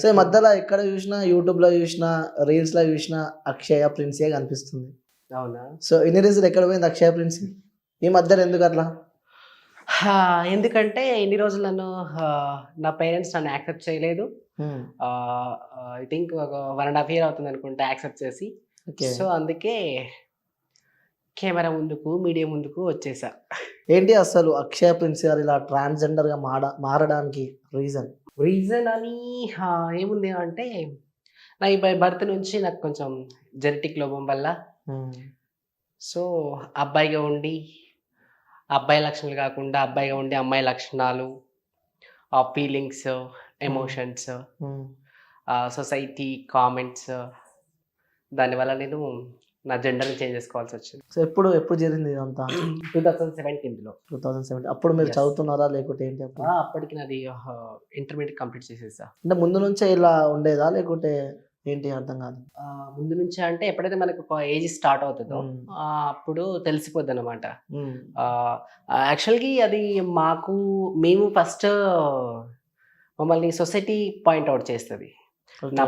So ఈ మధ్యలో ఎక్కడ చూసినా యూట్యూబ్లో చూసినా రీల్స్లో చూసినా అక్షయ ప్రిన్సే కనిపిస్తుంది. అవునా? సో ఇన్ని రోజులు ఎక్కడ పోయింది అక్షయ ప్రిన్స్? ఈ మధ్యలో ఎందుకు అట్లా? ఎందుకంటే ఇన్ని రోజులు నన్ను నా పేరెంట్స్ నన్ను యాక్సెప్ట్ చేయలేదు. ఐ థింక్ ఒక 1.5 ఇయర్ అవుతుంది అనుకుంటా యాక్సెప్ట్ చేసి. ఓకే. సో అందుకే కెమెరా ముందుకు, మీడియా ముందుకు వచ్చేసా. ఏంటి అసలు అక్షయ ప్రిన్స్ గారు ఇలా ట్రాన్స్జెండర్గా మారడానికి రీజన్? అని ఏముంది అంటే నా ఈ బర్త్ నుంచి నాకు కొంచెం జెనెటిక్ లోపం వల్ల సో అబ్బాయిగా ఉండి అబ్బాయి లక్షణాలు కాకుండా అబ్బాయిగా ఉండి అమ్మాయి లక్షణాలు, ఆ ఫీలింగ్స్, ఎమోషన్స్, సొసైటీ కామెంట్స్, దానివల్ల నేను నా జెండర్ని చేంజ్ చేసుకోవాల్సి వచ్చింది. సో ఎప్పుడు జరిగింది ఇదంతా? 2017లో. 2017 అప్పుడు మీరు Yes. చదువుతున్నారా లేకుంటే ఏంటి అప్పుడు? అప్పటికి నాది ఇంటర్మీడియట్ కంప్లీట్ చేసేసా. అంటే ముందు నుంచే ఇలా ఉండేదా లేకుంటే ఏంటి అర్థం కాదు. ముందు నుంచి అంటే ఎప్పుడైతే మనకు ఒక ఏజ్ స్టార్ట్ అవుతుందో అప్పుడు తెలిసిపోద్ది అనమాట. యాక్చువల్గా అది మేము ఫస్ట్ మమ్మల్ని సొసైటీ పాయింట్అవుట్ చేస్తుంది. నా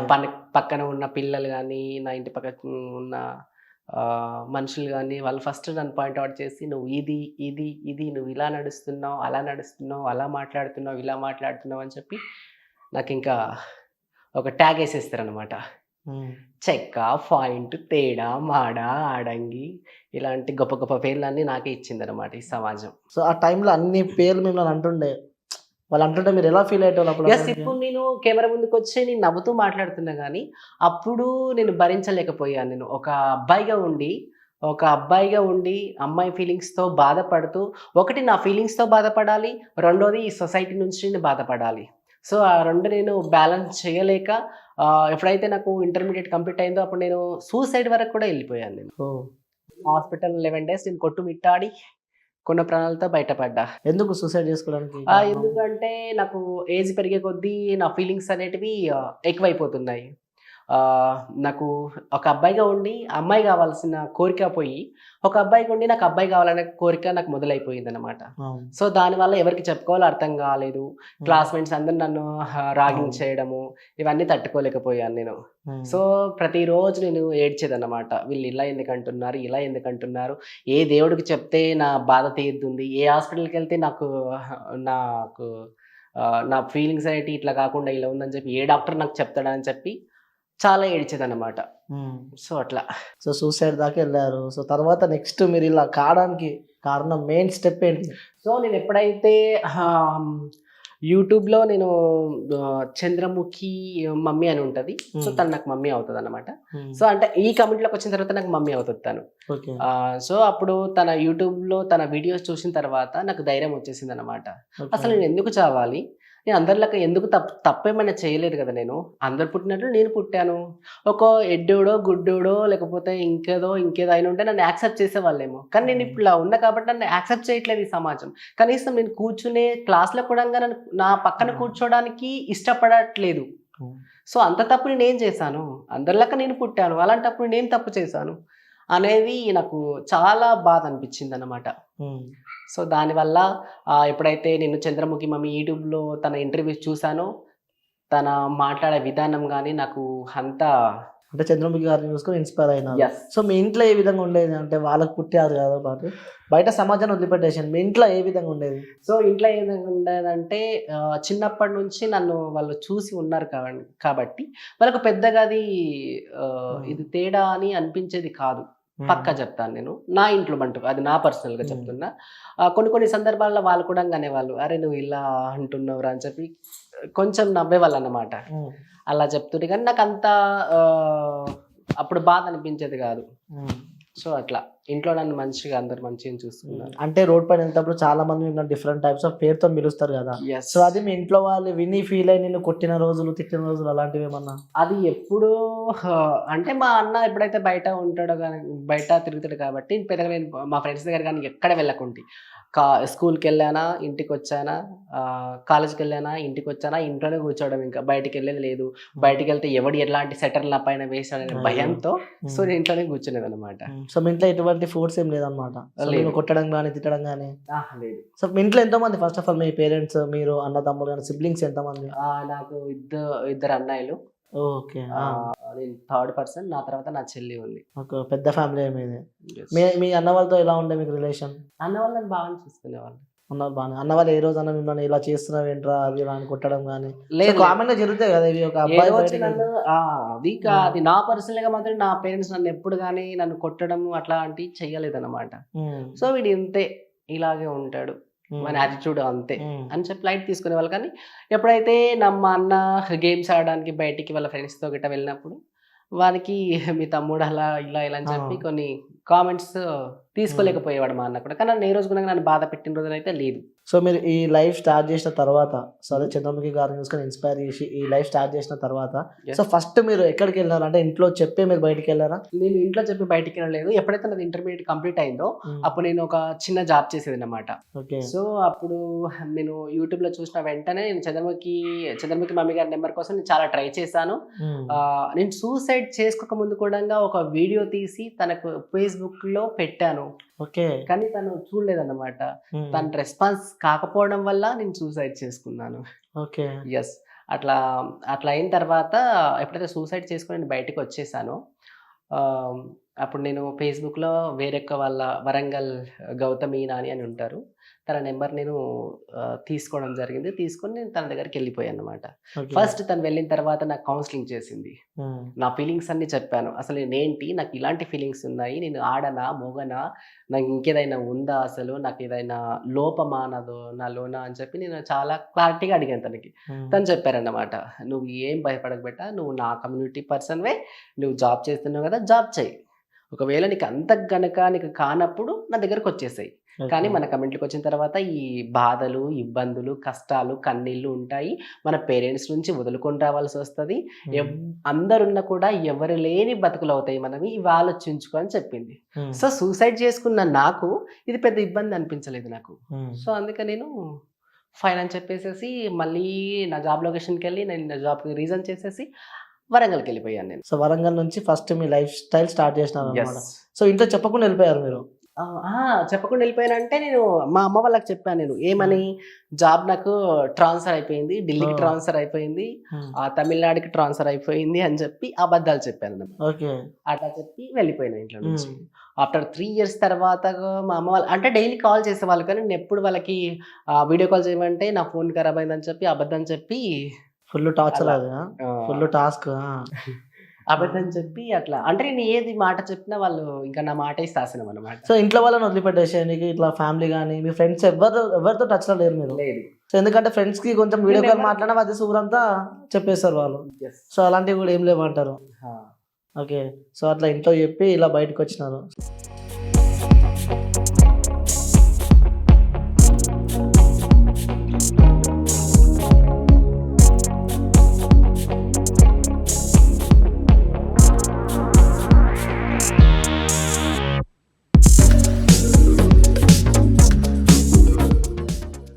పక్కన ఉన్న పిల్లలు కానీ నా ఇంటి పక్కన ఉన్న మనుషులు కానీ వాళ్ళు ఫస్ట్ నన్ను పాయింట్అవుట్ చేసి నువ్వు ఇది నువ్వు ఇలా నడుస్తున్నావు, అలా నడుస్తున్నావు, అలా మాట్లాడుతున్నావు, ఇలా మాట్లాడుతున్నావు అని చెప్పి నాకు ఇంకా ఒక ట్యాగ్ వేసేస్తారనమాట. చెక్క, పాయింట్, తేడా, మాడ, ఆడంగి ఇలాంటి గొప్ప గొప్ప పేర్లన్నీ నాకే ఇచ్చిందనమాట ఈ సమాజం. సో ఆ టైంలో అన్ని పేర్లు మిమ్మల్ని అంటుండే, వాళ్ళు అంటుంటే మీరు ఎలా ఫీల్ అయ్యేటోళ్ళు అప్పుడు? ఇప్పుడు నేను కెమెరా ముందుకు వచ్చి నేను నవ్వుతూ మాట్లాడుతున్నా కానీ అప్పుడు నేను భరించలేకపోయాను. నేను ఒక అబ్బాయిగా ఉండి అమ్మాయి ఫీలింగ్స్తో బాధపడుతూ, ఒకటి నా ఫీలింగ్స్తో బాధపడాలి, రెండోది ఈ సొసైటీ నుంచి నేను బాధపడాలి. సో ఆ రెండు నేను బ్యాలెన్స్ చేయలేక ఎప్పుడైతే నాకు ఇంటర్మీడియట్ కంప్లీట్ అయిందో అప్పుడు నేను సూసైడ్ వరకు కూడా వెళ్ళిపోయాను. నేను హాస్పిటల్ 11 days నేను కొట్టుమిట్టాడి కొన్ని ప్రాణాలతో బయటపడ్డా. ఎందుకు సూసైడ్ చేసుకోవడానికి? ఎందుకంటే నాకు ఏజ్ పెరిగే కొద్దీ నా ఫీలింగ్స్ అనేటివి ఎక్కువైపోతున్నాయి. నాకు ఒక అబ్బాయిగా ఉండి అమ్మాయి కావాల్సిన కోరిక పోయి ఒక అబ్బాయిగా ఉండి నాకు అబ్బాయి కావాలనే కోరిక నాకు మొదలైపోయింది అనమాట. సో దానివల్ల ఎవరికి చెప్పుకోవాలో అర్థం కాలేదు. క్లాస్మేట్స్ అందరూ నన్ను రాగింగ్ చేయడము ఇవన్నీ తట్టుకోలేకపోయాను నేను. సో ప్రతిరోజు నేను ఏడ్చేదన్నమాట. వీళ్ళు ఇలా ఎందుకంటున్నారు, ఏ దేవుడికి చెప్తే నా బాధ తీరుతుంది, ఏ హాస్పిటల్కి వెళ్తే నాకు నా ఫీలింగ్స్ అనేవి ఇట్లా కాకుండా ఇలా ఉందని చెప్పి ఏ డాక్టర్ నాకు చెప్తాడని చెప్పి చాలా ఏడ్చేదన్నమాట. సో అట్లా. సో సూసైడ్ దాకా వెళ్ళారు. సో తర్వాత నెక్స్ట్ మీరు ఇలా కావడానికి కారణం మెయిన్ స్టెప్ ఏంటి? సో నేను ఎప్పుడైతే యూట్యూబ్లో నేను చంద్రముఖి మమ్మీ అని ఉంటుంది. సో తను నాకు మమ్మీ అవుతుంది అనమాట. సో అంటే ఈ కమెంట్లోకి వచ్చిన తర్వాత నాకు మమ్మీ అవుతుంది తను. సో అప్పుడు తన యూట్యూబ్లో తన వీడియోస్ చూసిన తర్వాత నాకు ధైర్యం వచ్చేసింది అనమాట. అసలు నేను ఎందుకు చావాలి, నేను అందరిలాగా ఎందుకు తప్పేమైనా చేయలేదు కదా, నేను అందరు పుట్టినట్లు నేను పుట్టాను. ఒక ఎడ్డోడో గుడ్డోడో లేకపోతే ఇంకేదో అయినా ఉంటే నన్ను యాక్సెప్ట్ చేసేవాళ్ళేమో. కానీ నేను ఇప్పుడు ఇలా ఉన్నా కాబట్టి నన్ను యాక్సెప్ట్ చేయట్లేదు ఈ సమాజం. కనీసం నేను కూర్చునే క్లాస్లో కూడా నన్ను నా పక్కన కూర్చోడానికి ఇష్టపడట్లేదు. సో అంత తప్పు నేను ఏం చేశాను? అందరిలాగా నేను పుట్టాను, అలాంటప్పుడు నేను తప్పు చేశాను అనేది నాకు చాలా బాధ అనిపించింది అన్నమాట. సో దానివల్ల ఎప్పుడైతే నేను చంద్రముఖి మమ్మీ యూట్యూబ్లో తన ఇంటర్వ్యూస్ చూసానో తన మాట్లాడే విధానం కానీ నాకు అంతా అంటే చంద్రముఖి గారిని చూసుకొని ఇన్స్పైర్ అయినా. Yes. సో మీ ఇంట్లో ఏ విధంగా ఉండేది? అంటే వాళ్ళకి పుట్టారు కదా పాటు బయట సమాజాన్ని వదిలిపెట్టేసాను, మీ ఇంట్లో ఏ విధంగా ఉండేది? సో ఇంట్లో ఏ విధంగా ఉండేదంటే చిన్నప్పటి నుంచి నన్ను వాళ్ళు చూసి ఉన్నారు కాబట్టి వాళ్ళకు పెద్దగా అది ఇది తేడా అని అనిపించేది కాదు. పక్కా చెప్తాను నేను నా ఇంట్లో మటుకు, అది నా పర్సనల్గా చెప్తున్నా. కొన్ని సందర్భాల్లో వాళ్ళు కూడా అనేవాళ్ళు, అరే నువ్వు ఇలా అంటున్నావురా అని చెప్పి కొంచెం నవ్వేవాళ్ళు అన్నమాట. అలా చెప్తుంటే కానీ నాకు అంత అప్పుడు బాధ అనిపించేది కాదు. సో అట్లా ఇంట్లో నన్ను మంచిగా అందరు మంచిగా చూసుకున్నారు. అంటే రోడ్ పైన వెళ్తేప్పుడు చాలా మంది డిఫరెంట్ టైప్స్ ఆఫ్ పేరుతో పిలుస్తారు కదా. సో అది మీ ఇంట్లో వాళ్ళు విని ఫీల్ అయ్యి నిన్ను కొట్టిన రోజులు, తిట్టిన రోజులు అలాంటివి ఏమన్నా? అది ఎప్పుడు అంటే మా అన్న ఎప్పుడైతే బయట ఉంటాడో కానీ బయట తిరుగుతాడు కాబట్టి పెద్దగా నేను మా ఫ్రెండ్స్ దగ్గర కానీ ఎక్కడ వెళ్ళకుంటే స్కూల్కి వెళ్ళానా ఇంటికి వచ్చానా, కాలేజ్కి వెళ్ళానా ఇంటికి వచ్చానా, ఇంట్లోనే కూర్చోవడం, ఇంకా బయటికి వెళ్ళేది లేదు. బయటికి వెళ్తే ఎవడు ఎలాంటి సెటర్ నా పైన వేసాడనే భయంతో సో నేను ఇంట్లోనే కూర్చునేది అనమాట. సో మీ ఇంట్లో ఎటువంటి ఎటువంటి ఫోర్స్ ఏం లేదన్నమాట. సో లేదు. నేను కొట్టడం కానీ తిట్టడం కానీ. లేదు. సో మీ ఇంట్లో ఎంతమంది first of all, me parents, మీరు, అన్నదమ్ములు కానీ సిబ్లింగ్స్ ఎంతమంది? నాకు ఇద్దరు అన్నయ్యలు. ఓకే. నేను థర్డ్ పర్సన్. నా తర్వాత నా చెల్లి ఉంది. ఒక పెద్ద ఫ్యామిలీ మీది. Yes. మీ అన్న వాళ్ళతో ఎలా ఉండే మీకు రిలేషన్? అన్న వాళ్ళు నన్ను బాగా చూసుకునేవాళ్ళు. అన్న బాగా, అన్న వాళ్ళు ఏ రోజు అన్న మిమ్మల్ని ఇలా చేస్తున్నావు ఏంట్రా అది ఇలా అని కొట్టడం కానీ? లేదు. కామన్ గా జరుగుతాయి కదా ఇవి, ఒక ఏ అబ్బాయి రోజు బయటికి నన్ను అది నా పర్సనల్ గా మాత్రం నా పేరెంట్స్ నన్ను ఎప్పుడు కానీ నన్ను కొట్టడం అట్లాంటివి చెయ్యలేదన్నమాట. సో వీడు ఇంతే, ఇలాగే ఉంటాడు, మన యాటిట్యూడ్ అంతే అని చెప్పి లైట్ తీసుకునేవాళ్ళు. కానీ ఎప్పుడైతే మా అన్న గేమ్స్ ఆడడానికి బయటికి వాళ్ళ ఫ్రెండ్స్తో గిట్ట వెళ్ళినప్పుడు వానికి మీ తమ్ముడు అలా ఇలా ఇలా అని చెప్పి కొన్ని కామెంట్స్ తీసుకోలేకపోయేవాడు మా అన్న కూడా. కానీ నన్ను ఏ రోజు కూడా నన్ను బాధ పెట్టిన రోజున అయితే లేదు. సో మీరు ఈ లైఫ్ స్టార్ట్ చేసిన తర్వాత, సో అదే చంద్రముఖి గారిని చూసుకొని ఇన్స్పైర్ చేసి ఈ లైఫ్ స్టార్ట్ చేసిన తర్వాత, సో ఫస్ట్ మీరు ఎక్కడికి వెళ్ళారు? అంటే ఇంట్లో చెప్పే మీరు బయటికి వెళ్ళారా? నేను ఇంట్లో చెప్పి బయటికి వెళ్ళలేదు. ఎప్పుడైతే నాది ఇంటర్మీడియట్ కంప్లీట్ అయిందో అప్పుడు నేను ఒక చిన్న జాబ్ చేసేది అన్నమాట. సో అప్పుడు నేను యూట్యూబ్ లో చూసిన వెంటనే నేను చంద్రముఖి మమ్మీ గారి నెంబర్ కోసం నేను చాలా ట్రై చేశాను. నేను సూసైడ్ చేసుకోక ముందు కూడా ఒక వీడియో తీసి తనకు ఫేస్బుక్ లో పెట్టాను. ఓకే. కానీ తను చూడలేదన్నమాట. తన రెస్పాన్స్ కాకపోవడం వల్ల నేను సూసైడ్ చేసుకున్నాను. ఓకే. ఎస్. అట్లా అయిన తర్వాత ఎప్పుడైతే సూసైడ్ చేసుకుని నేను బయటకు వచ్చేసానో అప్పుడు నేను ఫేస్బుక్లో వేరొక వాళ్ళ వరంగల్ గౌతమి నాని అని ఉంటారు, తన నెంబర్ నేను తీసుకోవడం జరిగింది. తీసుకొని నేను తన దగ్గరికి వెళ్ళిపోయాను అనమాట. ఫస్ట్ తను వెళ్ళిన తర్వాత నాకు కౌన్సిలింగ్ చేసింది. నా ఫీలింగ్స్ అన్ని చెప్పాను. అసలు నేనేంటి, నాకు ఇలాంటి ఫీలింగ్స్ ఉన్నాయి, నేను ఆడనా మొగనా, నాకు ఇంకేదైనా ఉందా, అసలు నాకు ఏదైనా లోపమా నాలోన అని చెప్పి నేను చాలా క్లారిటీగా అడిగాను తనకి. తను చెప్పారన్నమాట, నువ్వు ఏం భయపడకబెట్టా, నువ్వు నా కమ్యూనిటీ పర్సన్వే, నువ్వు జాబ్ చేస్తున్నావు కదా, జాబ్ చేయి. ఒకవేళ నీకు అంత గనక నీకు కానప్పుడు నా దగ్గరకు వచ్చేసాయి. కానీ మన కమ్యూనిటీకి వచ్చిన తర్వాత ఈ బాధలు, ఇబ్బందులు, కష్టాలు, కన్నీళ్ళు ఉంటాయి. మన పేరెంట్స్ నుంచి వదులుకొని రావాల్సి వస్తుంది. అందరున్నా కూడా ఎవరు లేని బతుకులు అవుతాయి మనవి, ఇవి ఆలోచించుకో అని చెప్పింది. సో సూసైడ్ చేసుకున్న నాకు ఇది పెద్ద ఇబ్బంది అనిపించలేదు నాకు. సో అందుకే నేను ఫైన్ అని చెప్పేసేసి మళ్ళీ నా జాబ్ లొకేషన్కి వెళ్ళి నేను నా జాబ్కి రీజన్ చేసేసి వరంగల్కి వెళ్ళిపోయాను నేను. సో వరంగల్ నుంచి ఫస్ట్ మీ లైఫ్ స్టైల్ స్టార్ట్ చేసినారు. సో ఇంట్లో చెప్పకుండా వెళ్ళిపోయారు మీరు? చెప్పకుండా వెళ్ళిపోయానంటే నేను మా అమ్మ వాళ్ళకి చెప్పాను. నేను ఏమని, జాబ్ నాకు ట్రాన్స్ఫర్ అయిపోయింది, ఢిల్లీకి ట్రాన్స్ఫర్ అయిపోయింది, తమిళనాడుకి ట్రాన్స్ఫర్ అయిపోయింది అని చెప్పి అబద్ధాలు చెప్పాను. అట్లా చెప్పి వెళ్ళిపోయాను ఇంట్లో నుంచి. ఆఫ్టర్ 3 years తర్వాత మా అమ్మ వాళ్ళు అంటే డైలీ కాల్ చేసేవాళ్ళు, కానీ నేను ఎప్పుడు వాళ్ళకి వీడియో కాల్ చేయమంటే నా ఫోన్ ఖరాబ్ అయిందని చెప్పి అబద్ధం చెప్పి ఫుల్ టార్చర్, ఫుల్ టాస్క్ అబద్ధం చెప్పి అట్లా అంటే నేను ఏది మాట చెప్పినా వాళ్ళు ఇంకా నా మాట శాసనం అన్నమాట. సో ఇంట్లో వాళ్ళని వదిలిపెట్టేసేయండి, ఇట్లా ఫ్యామిలీ కానీ మీ ఫ్రెండ్స్ ఎవరితో టచ్ లో లేరు మీరు? లేదు. సో ఎందుకంటే ఫ్రెండ్స్ కి కొంచెం వీడియో కాల్ మాట్లాడినా అది సూరంతా చెప్పేస్తారు వాళ్ళు. సో అలాంటివి కూడా ఏం లేవంటారు. ఓకే. సో అట్లా ఇంట్లో చెప్పి ఇలా బయటకు వచ్చినారు.